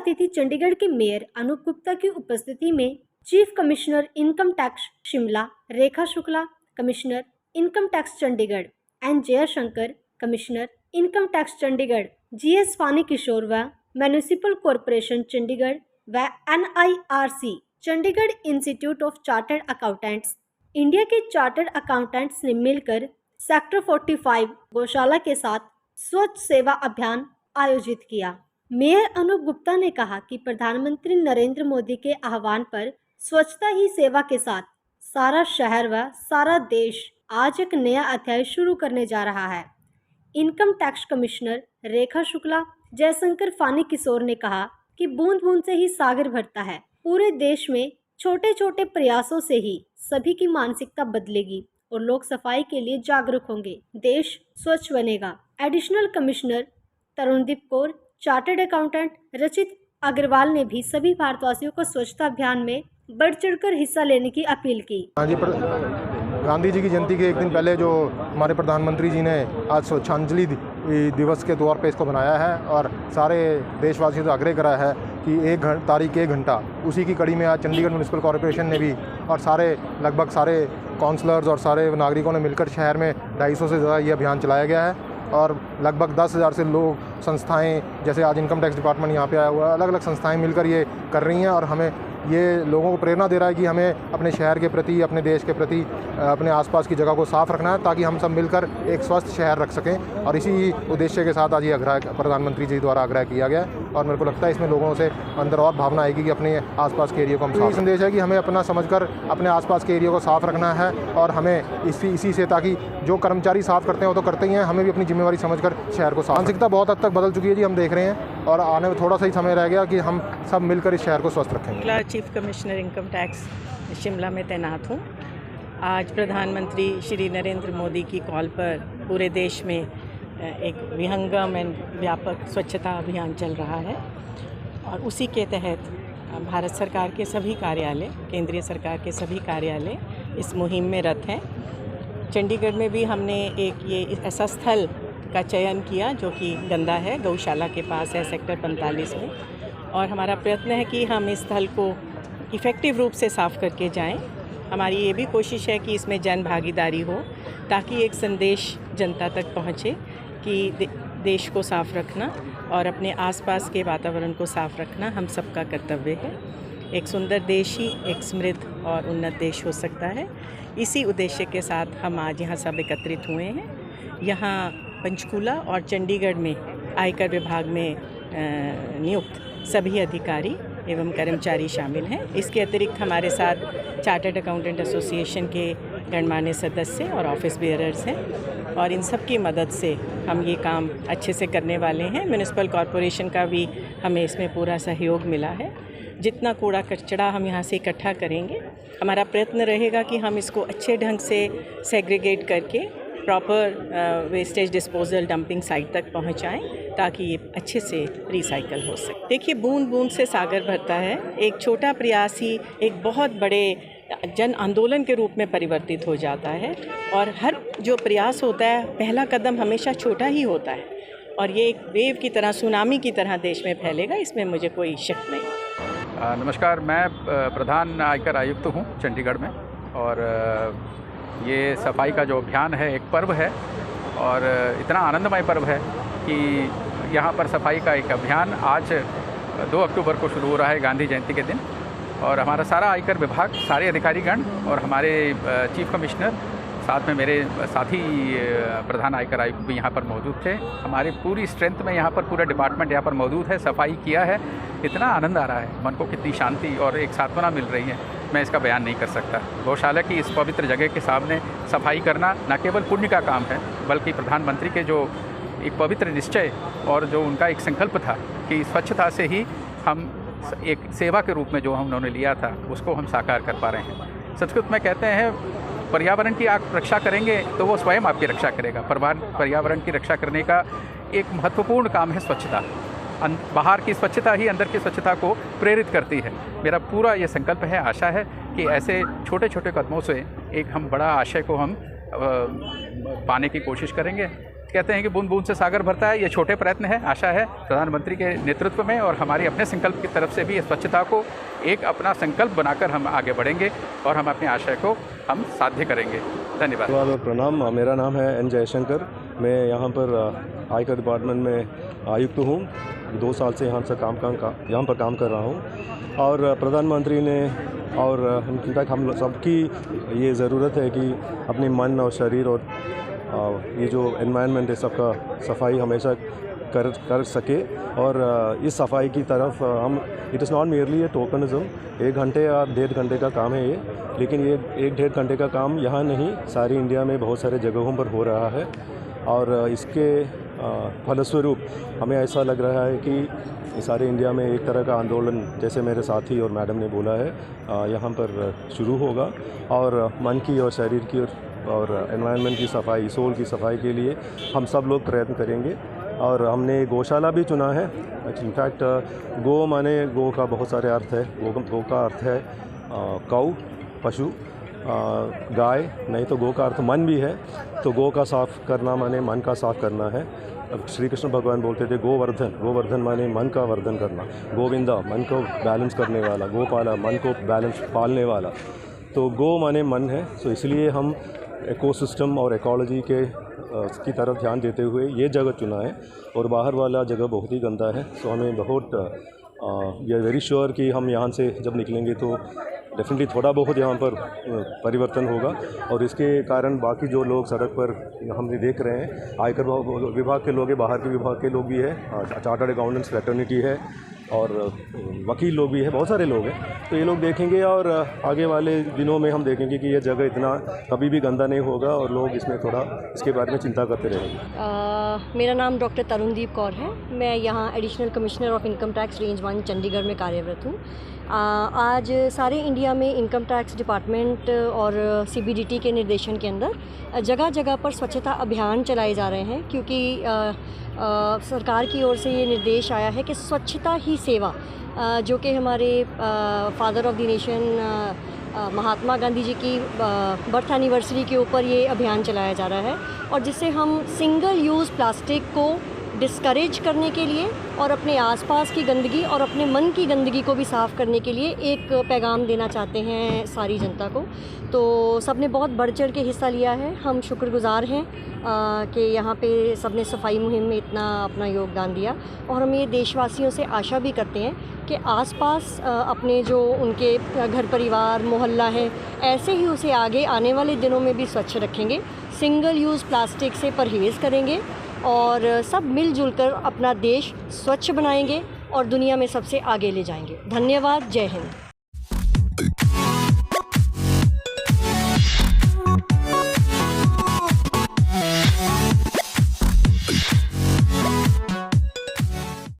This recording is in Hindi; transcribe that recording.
अतिथि चंडीगढ़ के मेयर अनूप गुप्ता की उपस्थिति में chief commissioner income tax Shimla Rekha Shukla, commissioner income tax Chandigarh N Jaishankar, commissioner income tax Chandigarh GS Phani Kishore व म्यूनिसिपल कॉरपोरेशन चंडीगढ़ व NIRC Chandigarh institute of chartered accountants India के चार्टर्ड अकाउंटेंट्स ने मिलकर सेक्टर 45 गौशाला के साथ स्वच्छ सेवा अभियान आयोजित किया। मेयर अनूप गुप्ता ने कहा कि प्रधानमंत्री नरेंद्र मोदी के आह्वान पर स्वच्छता ही सेवा के साथ सारा शहर व सारा देश आज एक नया अध्याय शुरू करने जा रहा है। इनकम टैक्स कमिश्नर रेखा शुक्ला, जयशंकर फानी किशोर ने कहा कि बूंद बूंद से ही सागर भरता है। पूरे देश में छोटे छोटे प्रयासों से ही सभी की मानसिकता बदलेगी और लोग सफाई के लिए जागरूक होंगे, देश स्वच्छ बनेगा। Additional commissioner Tarundeep Kaur, chartered accountant रचित अग्रवाल ने भी सभी भारतवासियों को स्वच्छता अभियान में बढ़ चढ़कर हिस्सा लेने की अपील की। हाँ जी, गांधी जी की जयंती के एक दिन पहले जो हमारे प्रधानमंत्री जी ने आज स्वच्छांजलि दिवस के तौर पे इसको बनाया है और सारे देशवासियों से आग्रह करा है कि तारीख 1 घंटा उसी की कड़ी में आज चंडीगढ़ म्यूनिसिपल कॉरपोरेशन ने भी और लगभग सारे काउंसलर्स और सारे नागरिकों ने मिलकर शहर में 250 से ज़्यादा ये अभियान चलाया गया है और लगभग 10,000 से लोग संस्थाएं, जैसे आज इनकम टैक्स डिपार्टमेंट यहाँ पे आया हुआ है, अलग अलग संस्थाएं मिलकर ये कर रही हैं और हमें ये लोगों को प्रेरणा दे रहा है कि हमें अपने शहर के प्रति, अपने देश के प्रति, अपने आसपास की जगह को साफ रखना है ताकि हम सब मिलकर एक स्वस्थ शहर रख सकें। और इसी उद्देश्य के साथ आज ये आग्रह प्रधानमंत्री जी द्वारा आग्रह किया गया और मेरे को लगता है इसमें लोगों से अंदर और भावना आएगी कि अपने आसपास के एरिया को हम साफ। संदेश है कि हमें अपना समझकर अपने आसपास के एरिया को साफ रखना है और हमें इसी से, ताकि जो कर्मचारी साफ करते हैं वो तो करते ही हैं, हमें भी अपनी जिम्मेवारी समझकर शहर को साफ। मानसिकता बहुत हद तक बदल चुकी है जी, हम देख रहे हैं और आने में थोड़ा सा ही समय रह गया कि हम सब मिलकर इस शहर को स्वस्थ रखेंगे। Chief commissioner income tax Shimla में तैनात हूँ। आज प्रधानमंत्री श्री नरेंद्र मोदी की कॉल पर पूरे देश में एक विहंगम एंड व्यापक स्वच्छता अभियान चल रहा है और उसी के तहत भारत सरकार के सभी कार्यालय, केंद्रीय सरकार के सभी कार्यालय इस मुहिम में रत हैं। चंडीगढ़ में भी हमने एक ये ऐसा स्थल का चयन किया जो कि गंदा है, गौशाला के पास है, सेक्टर 45 में, और हमारा प्रयत्न है कि हम इस स्थल को इफ़ेक्टिव रूप से साफ़ करके जाएं। हमारी ये भी कोशिश है कि इसमें जन भागीदारी हो ताकि एक संदेश जनता तक पहुँचे कि देश को साफ़ रखना और अपने आसपास के वातावरण को साफ़ रखना हम सबका कर्तव्य है। एक सुंदर देश ही एक समृद्ध और उन्नत देश हो सकता है। इसी उद्देश्य के साथ हम आज यहाँ सब एकत्रित हुए हैं। यहाँ पंचकूला और चंडीगढ़ में आयकर विभाग में नियुक्त सभी अधिकारी एवं कर्मचारी शामिल हैं। इसके अतिरिक्त हमारे साथ चार्टर्ड अकाउंटेंट एसोसिएशन के गणमान्य सदस्य और ऑफिस बेयरर्स हैं और इन सब की मदद से हम ये काम अच्छे से करने वाले हैं। म्यूनिसिपल कॉरपोरेशन का भी हमें इसमें पूरा सहयोग मिला है। जितना कूड़ा कचरा हम यहाँ से इकट्ठा करेंगे, हमारा प्रयत्न रहेगा कि हम इसको अच्छे ढंग से सेग्रीगेट करके proper wastage disposal dumping site तक पहुँचाएँ ताकि ये अच्छे से रिसाइकल हो सके। देखिए, बूंद बूंद से सागर भरता है। एक छोटा प्रयास ही एक बहुत बड़े जन आंदोलन के रूप में परिवर्तित हो जाता है और हर जो प्रयास होता है, पहला कदम हमेशा छोटा ही होता है और ये एक वेव की तरह, सुनामी की तरह देश में फैलेगा, इसमें मुझे कोई शक नहीं। नमस्कार, मैं प्रधान आयकर आयुक्त हूँ चंडीगढ़ में और ये सफाई का जो अभियान है एक पर्व है और इतना आनंदमय पर्व है कि यहाँ पर सफाई का एक अभियान आज 2 अक्टूबर को शुरू हो रहा है, गांधी जयंती के दिन, और हमारा सारा आयकर विभाग, सारे अधिकारीगण और हमारे चीफ कमिश्नर, साथ में मेरे साथी प्रधान आयकर आयुक्त भी यहाँ पर मौजूद थे। हमारी पूरी स्ट्रेंथ में यहाँ पर पूरा डिपार्टमेंट यहाँ पर मौजूद है, सफाई किया है। इतना आनंद आ रहा है, मन को कितनी शांति और एक सांत्वना मिल रही है, मैं इसका बयान नहीं कर सकता। गौशाला की इस पवित्र जगह के सामने सफाई करना न केवल पुण्य का काम है, बल्कि प्रधानमंत्री के जो एक पवित्र निश्चय और जो उनका एक संकल्प था कि स्वच्छता से ही हम एक सेवा के रूप में जो हम उन्होंने लिया था उसको हम साकार कर पा रहे हैं। संस्कृत में कहते हैं, पर्यावरण की आप रक्षा करेंगे तो वो स्वयं आपकी रक्षा करेगा। पर्यावरण की रक्षा करने का एक महत्वपूर्ण काम है स्वच्छता। बाहर की स्वच्छता ही अंदर की स्वच्छता को प्रेरित करती है। मेरा पूरा ये संकल्प है, आशा है कि ऐसे छोटे छोटे कदमों से एक हम बड़ा आशय को हम पाने की कोशिश करेंगे। कहते हैं कि बूंद बूंद से सागर भरता है, ये छोटे प्रयत्न है। आशा है प्रधानमंत्री के नेतृत्व में और हमारी अपने संकल्प की तरफ से भी ये स्वच्छता को एक अपना संकल्प बनाकर हम आगे बढ़ेंगे और हम अपने आशय को हम साध्य करेंगे। धन्यवाद और प्रणाम। मेरा नाम है एन जयशंकर। मैं यहाँ पर आयकर डिपार्टमेंट में आयुक्त हूँ। 2 साल से यहाँ पर काम कर रहा हूँ और प्रधानमंत्री ने और इनफैक्ट हम सबकी ये ज़रूरत है कि अपने मन और शरीर और ये जो एनवायरनमेंट है सबका सफाई हमेशा कर सके। और इस सफाई की तरफ हम it is not merely a tokenism. 1 घंटे या 1.5 घंटे का काम है ये, लेकिन ये 1-1.5 घंटे का काम यहाँ नहीं सारी इंडिया में बहुत सारे जगहों पर हो रहा है। और इसके फलस्वरूप हमें ऐसा लग रहा है कि सारे इंडिया में एक तरह का आंदोलन, जैसे मेरे साथी और मैडम ने बोला है, यहाँ पर शुरू होगा। और मन की और शरीर की और एनवायरनमेंट की सफाई, सोल की सफाई के लिए हम सब लोग प्रयत्न करेंगे। और हमने गौशाला भी चुना है। इनफैक्ट गो माने गो का बहुत सारे अर्थ है। गो का अर्थ है गौ पशु, गाय, नहीं तो गो का अर्थ मन भी है। तो गो का साफ़ करना माने मन का साफ़ करना है। अब श्री कृष्ण भगवान बोलते थे गोवर्धन। गोवर्धन माने मन का वर्धन करना। गोविंदा मन को बैलेंस करने वाला, गोपाला मन को बैलेंस पालने वाला। तो गो माने मन है। सो इसलिए हम इकोसिस्टम और इकोलॉजी की तरफ ध्यान देते हुए ये जगह चुना है। और बाहर वाला जगह बहुत ही गंदा है। सो हमें बहुत ये वेरी श्योर कि हम यहाँ से जब निकलेंगे तो डेफिनेटली थोड़ा बहुत यहाँ पर परिवर्तन होगा। और इसके कारण बाकी जो लोग सड़क पर हम देख रहे हैं, आयकर विभाग के लोग हैं, बाहर के विभाग के लोग भी है, चार्टर्ड अकाउंटेंट्स फ्रेटर्निटी है और वकील लोग भी है, बहुत सारे लोग हैं। तो ये लोग देखेंगे और आगे वाले दिनों में हम देखेंगे कि ये जगह इतना कभी भी गंदा नहीं होगा और लोग इसमें थोड़ा इसके बारे में चिंता करते रहेंगे। मेरा नाम डॉक्टर तरुणदीप कौर है। मैं यहाँ additional commissioner of income tax range 1 Chandigarh में कार्यरत हूँ। आज सारे इंडिया में इनकम टैक्स डिपार्टमेंट और CBDT के निर्देशन के अंदर जगह जगह पर स्वच्छता अभियान चलाए जा रहे हैं, क्योंकि सरकार की ओर से ये निर्देश आया है कि स्वच्छता ही सेवा, जो कि हमारे father of the nation Mahatma Gandhi ji की बर्थ एनिवर्सरी के ऊपर ये अभियान चलाया जा रहा है। और जिससे हम सिंगल यूज़ प्लास्टिक को डिस्करेज करने के लिए और अपने आसपास की गंदगी और अपने मन की गंदगी को भी साफ़ करने के लिए एक पैगाम देना चाहते हैं सारी जनता को। तो सबने बहुत बढ़ चढ़ के हिस्सा लिया है। हम शुक्रगुज़ार हैं कि यहाँ पे सबने सफाई मुहिम में इतना अपना योगदान दिया। और हम ये देशवासियों से आशा भी करते हैं कि आसपास अपने जो उनके घर परिवार मोहल्ला है, ऐसे ही उसे आगे आने वाले दिनों में भी स्वच्छ रखेंगे, सिंगल यूज़ प्लास्टिक से परहेज़ करेंगे और सब मिलजुल कर अपना देश स्वच्छ बनाएंगे और दुनिया में सबसे आगे ले जाएंगे। धन्यवाद। जय हिंद।